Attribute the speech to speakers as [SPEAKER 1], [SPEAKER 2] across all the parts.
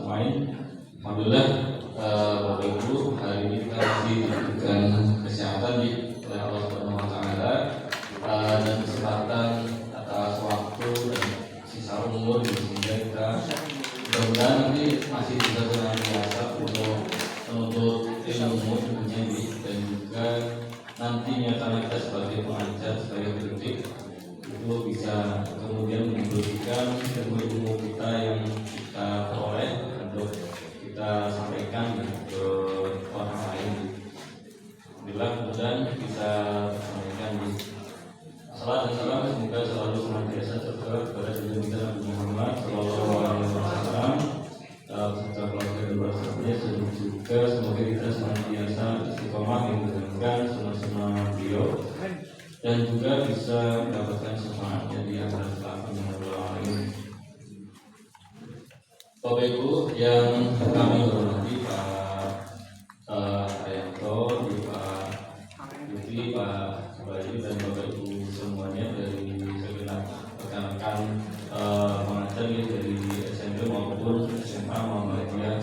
[SPEAKER 1] main. Alhamdulillah Bapak Ibu, hari ini kita masih diberikan kesehatan oleh Allah Subhanahu wa Ta'ala dan kesempatan atas waktu dan sisa umur, sehingga kita mudah-mudahan nanti masih bisa senantiasa untuk menuntut ilmu tentunya, dan juga nantinya karena kita sebagai pengajar, sebagai pendidik itu bisa kemudian memberikan ilmu-ilmu kita yang kita peroleh untuk kita sampaikan ke orang lain. Alhamdulillah, kemudian bisa sampaikan di salam dan salam semoga selalu senantiasa tercurah kepada Nabi Muhammad Sallallahu Alaihi Wasallam serta keluarga dan bersahabatnya, dan juga semoga kita senantiasa istiqomah menjalankan sunnah-sunnah beliau dan juga bisa mendapatkan syafaat dari akhirat kelak yang lain. Bapak Ibu yang kami hormati, Pak Haryanto, Pak Yudi, Pak Bayu, dan Bapak Ibu semuanya dari segenap rekan-rekan pengajar dari SMP maupun SMA Muhammadiyah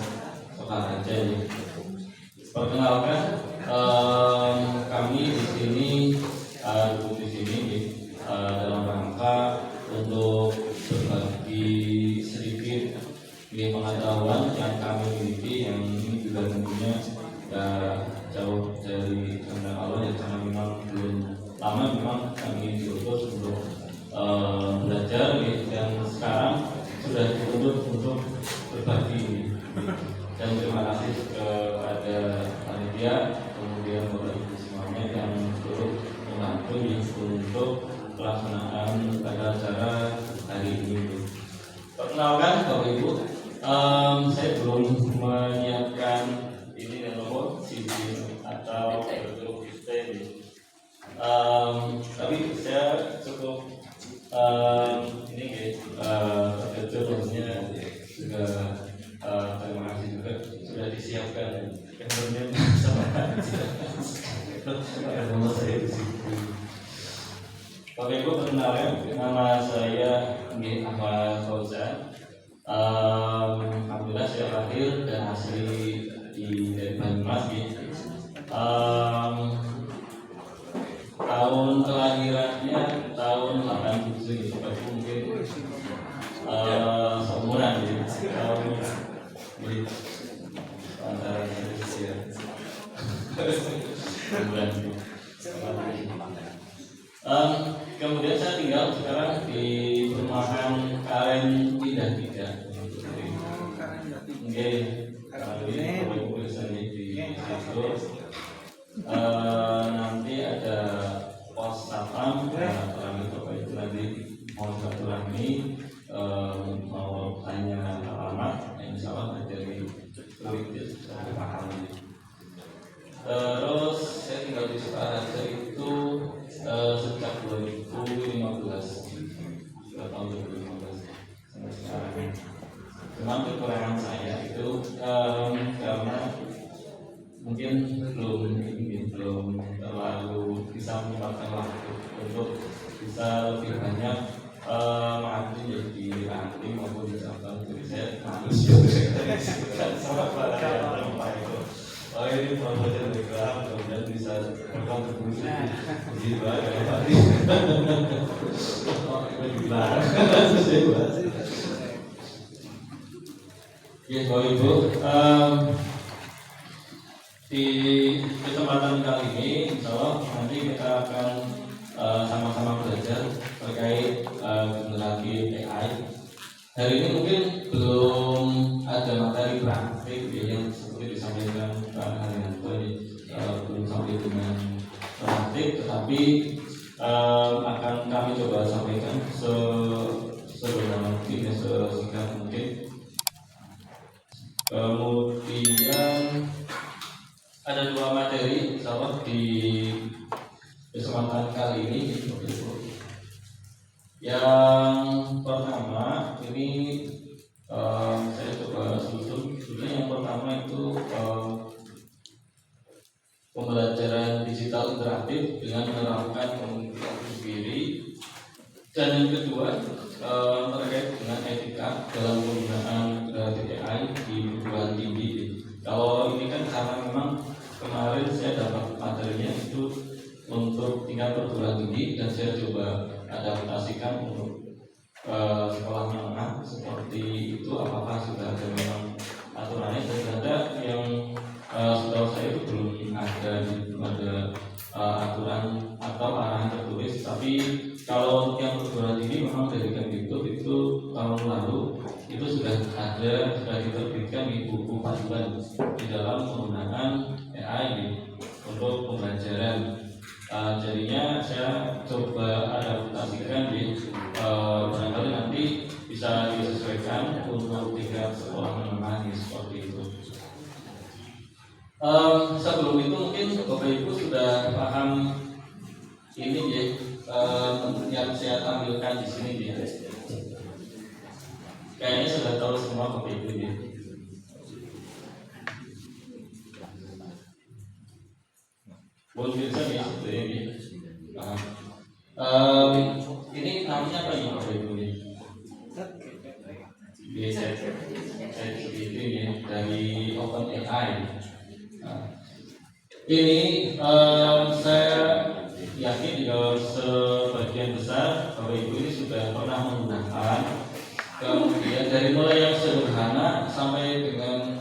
[SPEAKER 1] Sokaraja. Perkenalkan, kami di sini duduk di sini dalam rangka untuk berbagi sedikit pengetahuan yang kami miliki, yang ini juga tentunya jauh dari kehendak Allah, yang karena memang belum lama memang kami diutus untuk belajar, dan sekarang sudah dituntut untuk berbagi. Dan terima kasih kepada panitia, kemudian Bapak Ibu semuanya yang turut membantu untuk pelaksanaan pada acara hari ini. Perkenalkan Bapak Ibu, saya belum menyiapkan ini dan nomor CD atau bentuk ini, tapi saya cukup ini maksudnya juga terima kasih juga sudah disiapkan kemudian sama nomor saya di situ. Bapak Ibu, perkenalkan, nama saya Ahmad Fauzan. Alhamdulillah saya lahir dan asli dari Banyumas. Tahun kelahirannya tahun 87, Bapak Ibu mungkin seumuran tahun antara ya. Kemudian saya tinggal sekarang di perumahan Karen Indah 3. Ini di situ. Nanti ada pos satpam, kami Bapak Ibu nanti mau silaturahmi, mau tanya alamat, insya Allah dari saya paham. Terus saya tinggal di Sukaraja itu sejak 2015, sudah tahun 2015 sampai sekarang. Cuma kekurangan saya itu karena mungkin belum terlalu bisa menyempatkan waktu untuk bisa lebih banyak mengabdi di ranting maupun di cabang. Jadi saya manusia sama para itu. Oh, ini promosi mereka kemudian bisa berkontribusi di bawah ya Pak. Oh, ini gimana? Ya, Bapak Ibu, di kesempatan kali ini, insya Allah nanti kita akan sama-sama belajar terkait generasi AI. Hari ini mungkin belum ada materi praktik yang seperti disampaikan Pak Haryanto, belum sampai dengan praktik, tetapi akan kami coba sampaikan sebenarnya sesingkat mungkin. Kemudian ada dua materi insya Allah di kesempatan kali ini. Yang pertama ini saya coba susun. Sebenarnya yang pertama itu pembelajaran digital interaktif dengan menerapkan komunikasi diri, dan yang kedua terkait dengan etika dalam penggunaan AI di seperti itu, apakah sudah ada memang aturannya? Dan ternyata yang setahu saya itu belum ada aturan atau arahan tertulis. Tapi kalau yang perguruan tinggi memang dari Kemdikbud itu tahun lalu itu sudah diterbitkan di buku panduan di dalam penggunaan AI untuk pembelajaran. Jadinya saya coba adaptasikan barangkali nanti bisa disesuaikan untuk tingkat sekolah menengah seperti itu. Sebelum itu mungkin Bapak Ibu sudah paham ini ya, yang saya tampilkan di sini ya. Kayaknya sudah tahu semua Bapak Ibu ya. Mungkin saja seperti ini. Ini namanya apa ya Bapak Ibu ini? Saya ini ya, dari OpenAI. Ini saya yakin juga sebagian besar Bapak Ibu ini sudah pernah menggunakan. Kemudian dari mulai yang sederhana sampai dengan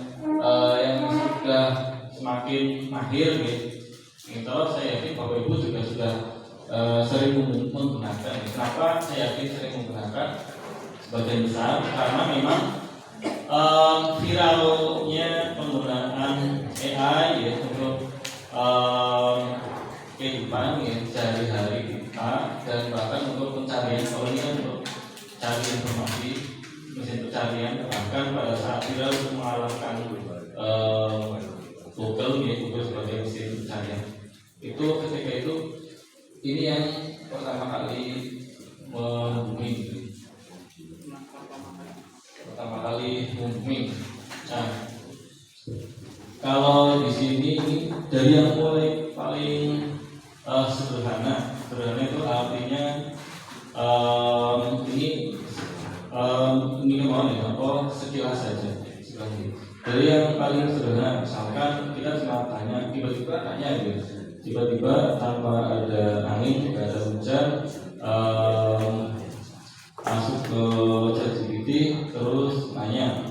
[SPEAKER 1] yang sudah semakin mahir gitu. Kalau saya yakin Bapak Ibu juga sudah sering menggunakan. Kenapa saya yakin sering menggunakan? Sebagian besar karena memang viralnya penggunaan AI ya untuk kehidupan ya, sehari-hari kita, dan bahkan untuk pencarian. Kalau ini kan untuk cari informasi, mesin pencarian, bahkan pada saat viral untuk mengalahkan Google sebagai mesin pencarian. Itu ketika itu ini yang pertama kali menghubungi. Nah, kalau di sini dari yang mulai paling sederhana itu artinya ini kemauan ya, sekilas saja. Dari yang paling sederhana, misalkan kita cuma tanya, tiba-tiba tanpa ada angin, tidak ada hujan, masuk ke ChatGPT terus nanya.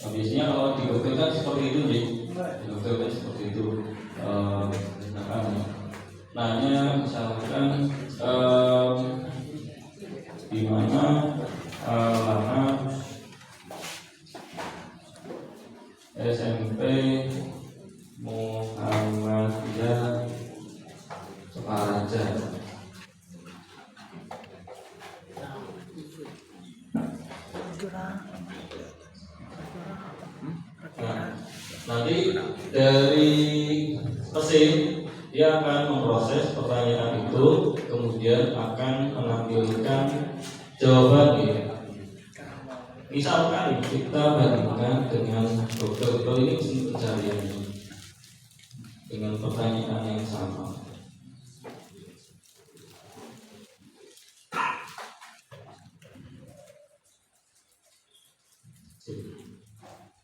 [SPEAKER 1] Biasanya kalau di Google kan seperti itu nih, di Google kan seperti itu. Nanya misalkan di mana anak SMP Muhammadiyah Sukaraja. Nanti dari mesin dia akan memproses pertanyaan itu, kemudian akan menampilkan jawabannya. Misalkan kita bandingkan dengan Google ini mesin pencarian dengan pertanyaan yang sama.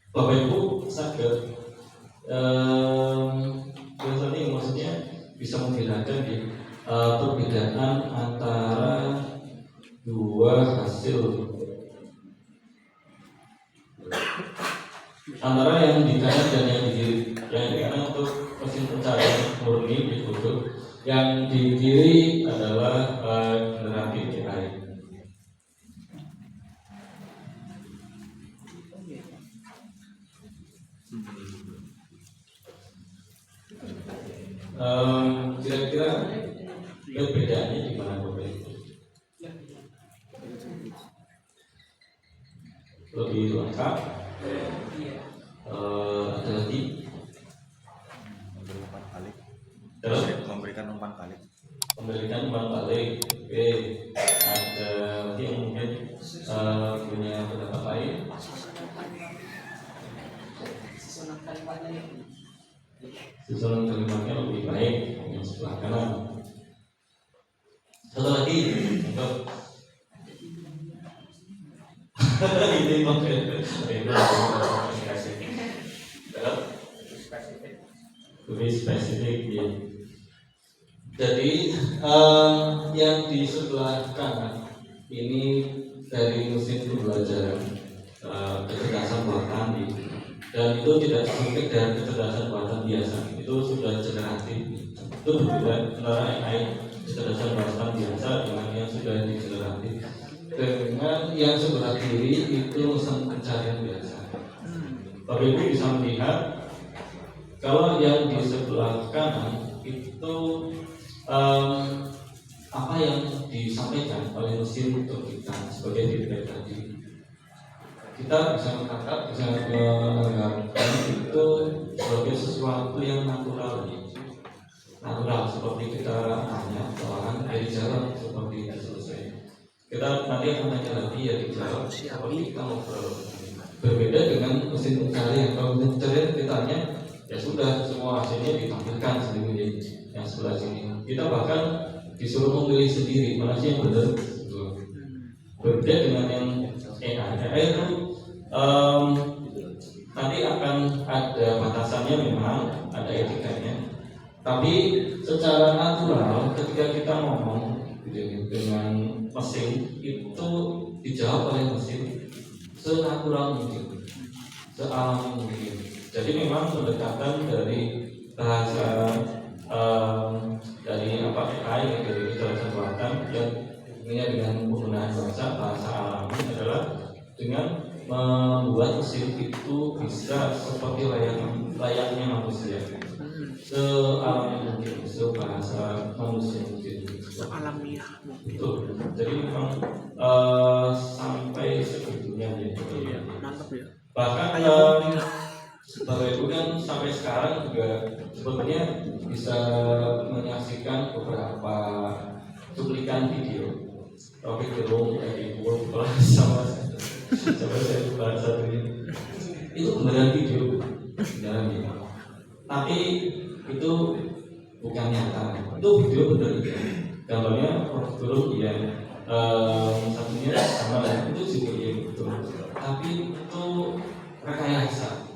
[SPEAKER 1] Bapak Ibu sadar biasanya maksudnya bisa membedakan ya, perbedaan antara dua hasil, antara yang ditanya dan yang ditanya untuk mesin pencarian murni di Google, yang di kiri adalah generatif AI. Kira-kira perbedaannya di mana Bapak Ibu? Lebih lengkap, ada lagi memberikan umpan balik. Oke, ada lagi yang mungkin punya pendapat lain? Susunan kalimatnya lebih baik yang sebelah kanan. Satu lagi untuk ini lebih spesifik ya. Jadi yang di sebelah kanan ini dari mesin pembelajaran. kecerdasan buatan dan itu tidak sedikit dari kecerdasan buatan biasa, itu sudah generatif. Itu berbeda antara AI kecerdasan buatan biasa dengan yang sudah digeneratif. Dengan yang sebelah kiri itu urusan pencarian biasa. Bapak Ibu bisa melihat kalau yang di sebelah kanan itu apa yang disampaikan oleh mesin untuk kita sebagai feedback tadi. Kita bisa menangkap, bisa menganggapkan itu sebagai sesuatu yang natural, seperti kita tanya orang dari jalan seperti itu selesai. Kita nanti akan tanya lagi ya dijawab seperti kita ngobrol. Berbeda dengan mesin pencarian. Kalau mesin pencarian kita tanya, ya sudah semua hasilnya ditampilkan sendiri yang sebelah sini. Kita bahkan disuruh memilih sendiri mana sih yang benar. Berbeda dengan yang AI itu nanti akan ada batasannya, memang ada etikanya. Tapi secara natural ketika kita ngomong dengan mesin itu dijawab oleh mesin senatural mungkin, sealami mungkin. Jadi memang pendekatan dari bahasa dari AI dari kecerdasan buatan yang dengan penggunaan bahasa alami adalah dengan membuat mesin itu bisa seperti layaknya manusia, sealami mungkin, sebahasa manusia mungkin,
[SPEAKER 2] alamiah mungkin.
[SPEAKER 1] Betul. Jadi memang sampai segitunya ya.
[SPEAKER 2] Iya, mantap ya.
[SPEAKER 1] Bahkan Bapak Ibu kan sampai sekarang juga sebetulnya bisa menyaksikan beberapa cuplikan video. Rocky Gerung, Edi Wurm, sama saya bahasa ini. Itu beneran video, beneran ya. Tapi itu bukan nyata. Itu video bener ya. Gambarnya Rocky Gerung ya, satunya sama itu juga ya betul. Tapi itu rekayasa.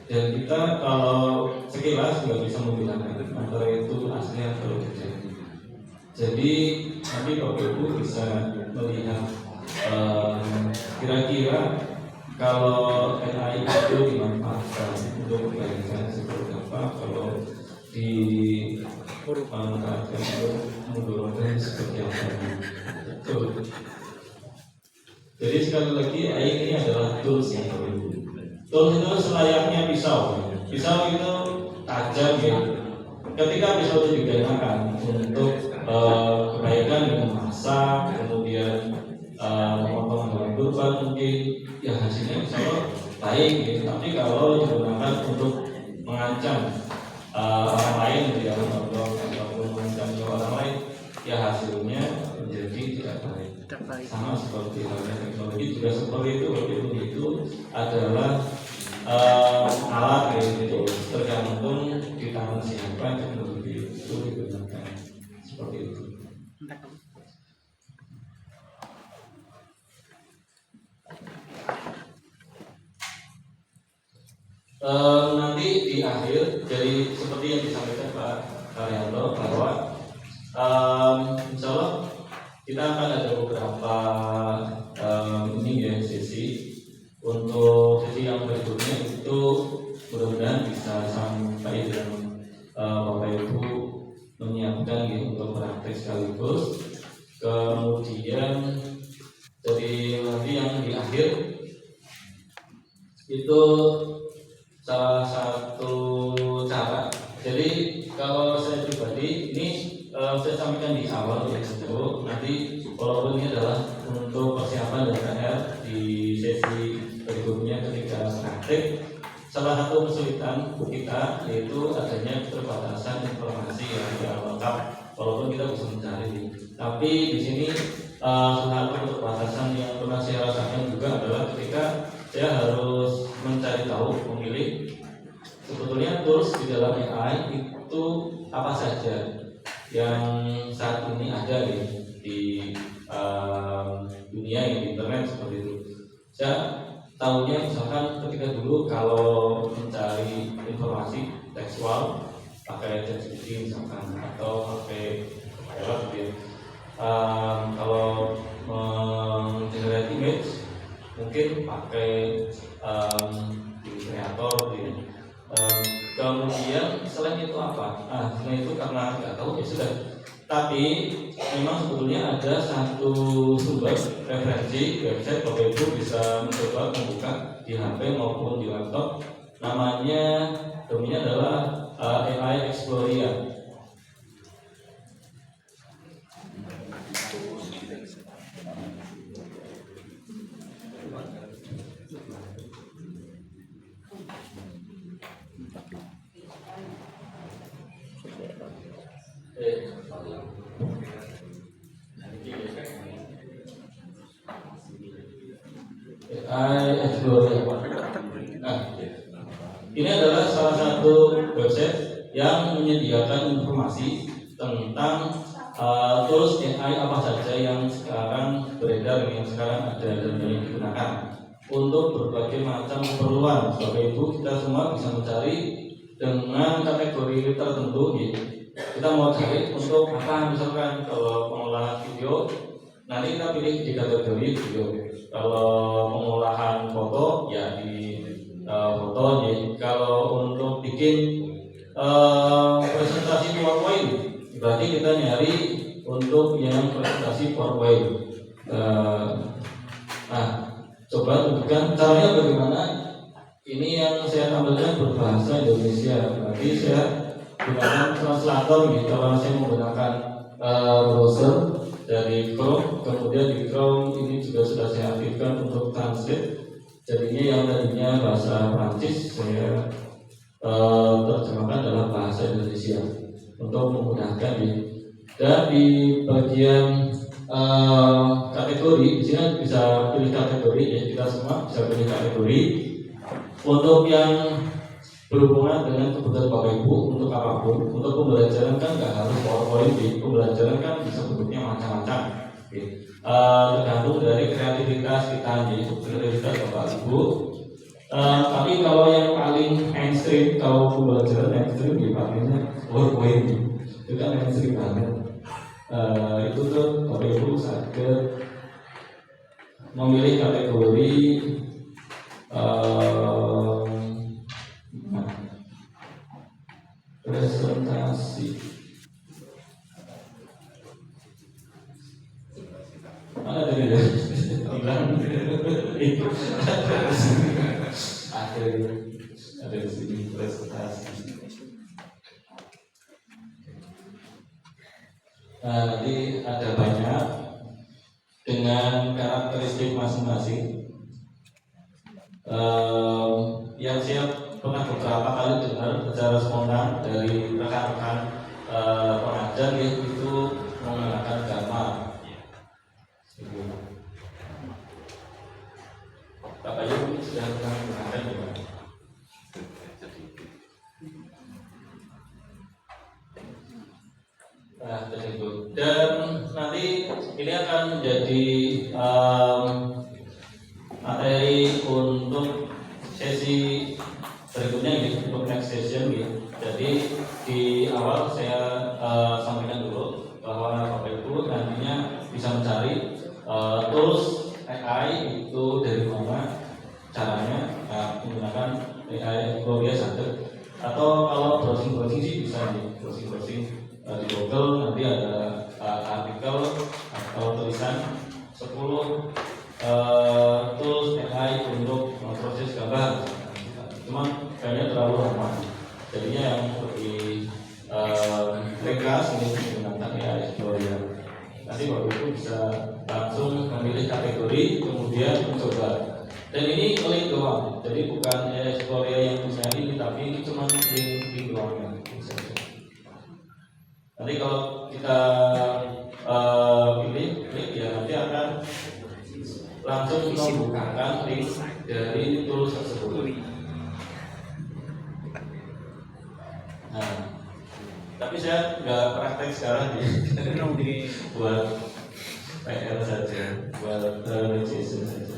[SPEAKER 1] Dan kita kalau sekilas nggak bisa membedakan antara itu asli atau tidak. Jadi nanti Bapak Ibu bisa melihat kira-kira kalau AI itu dimanfaatkan untuk kebaikan seperti apa, kalau dimanfaatkan untuk mendorongkan seperti apa. Jadi sekali lagi AI ini adalah tools yang Bapak Ibu. Tools itu selayaknya pisau. Pisau itu tajam ya. Ketika pisau itu digunakan untuk kebaikan dengan masak, kemudian memotong hewan kurban mungkin, ya hasilnya insya Allah baik gitu. Tapi kalau digunakan untuk mengancam orang lain, ya ataupun mengancam orang lain, ya hasilnya menjadi tidak baik. Sama seperti halnya teknologi juga seperti itu. Itu adalah alat itu tergantung di tangan siapa teknologi itu digunakan seperti itu. Nanti di akhir, jadi seperti yang disampaikan Pak Karyanto bahwa insya Allah kita akan ada beberapa sesi. Untuk sesi yang berikutnya itu mudah-mudahan bisa sampai dengan Bapak Ibu menyiapkan gitu untuk praktek sekaligus. Kemudian jadi nanti yang di akhir itu salah satu cara. Jadi kalau saya pribadi ini saya sampaikan di awal ya tentu nanti walaupun ini adalah untuk persiapan dan PR di sesi berikutnya ketika praktek, salah satu kesulitan kita yaitu adanya keterbatasan informasi yang tidak lengkap walaupun kita bisa mencari. Tapi di sini salah satu keterbatasan yang pernah saya rasakan juga adalah ketika saya harus mencari tahu, memilih sebetulnya tools di dalam AI itu apa saja yang saat ini ada di dunia di internet seperti itu. Saya tahunya misalkan ketika dulu kalau mencari informasi tekstual pakai ChatGPT misalkan atau pakai kalau generate image mungkin pakai kreator gitu. Kemudian selain itu apa? Selain itu karena nggak tahu ya sudah. Tapi memang sebetulnya ada satu sumber referensi website Bapak Ibu bisa mencoba membuka di HP maupun di laptop. Namanya domainnya adalah AI Exploria. AI Explorer. Nah, ini adalah salah satu website yang menyediakan informasi tentang tools AI apa saja yang sekarang beredar, yang sekarang ada dan yang digunakan untuk berbagai macam keperluan. Bapak Ibu, kita semua bisa mencari dengan kategori tertentu. Gitu. Kita mau cari untuk apa? Misalkan kalau pengolahan video, nanti kita pilih di kategori video. Kalau pengolahan foto ya di foto. Kalau untuk bikin presentasi PowerPoint, berarti kita nyari untuk yang presentasi PowerPoint. Nah, coba tunjukkan caranya bagaimana. Ini yang saya tampilkan berbahasa Indonesia. Berarti saya gunakan translator gitu. Kalau saya menggunakan browser dari Chrome, kemudian di Chrome ini juga sudah saya aktifkan untuk translate. Jadinya yang tadinya bahasa Prancis saya terjemahkan dalam bahasa Indonesia untuk memudahkan ini. Dan di bagian kategori, di sini bisa pilih kategori ya, kita semua bisa pilih kategori. Untuk yang berhubungan dengan kebutuhan Bapak Ibu untuk apapun, untuk pembelajaran kan nggak harus PowerPoint, pembelajaran kan bisa bentuknya macam-macam. Tergantung dari kreativitas kita, kreativitas Bapak Ibu. Tapi kalau yang paling mainstream, kalau pembelajaran mainstream pakainya PowerPoint, itu kan mainstream banget. Itu tuh Bapak Ibu sadar memilih kategori presentasi. Mana dari bilang itu ada di sini presentasi. Nah, nanti ada banyak dengan karakteristik masing-masing. Yang saya pernah beberapa kali dengar secara spontan dari rekan-rekan pengajar itu menggunakan gambar. Bapak Ibu sudah pernah menggunakan juga. Nah, dan nanti ini akan menjadi materi untuk sesi berikutnya gitu, untuk next session gitu. Jadi di awal saya sampaikan dulu bahwa Bapak Ibu nantinya bisa mencari tools AI itu dari mana caranya, menggunakan AI Exploria saja. Atau kalau browsing sih bisa di browsing di Google, nanti ada artikel atau tulisan 10 tools AI untuk memproses gambar. Cuman kayaknya terlalu lama, jadinya yang lebih ringkas ini menggunakan AI Explorer. Nanti Bapak Ibu bisa langsung memilih kategori, kemudian mencoba. Dan ini link doang, jadi bukan AI Explorer yang punya ini, tapi ini cuma link doang. Nanti kalau kita pilih klik ya, nanti akan langsung membukakan link dari tools tersebut. Nah, tapi saya nggak praktek sekarang buat PR saja, buat session saja.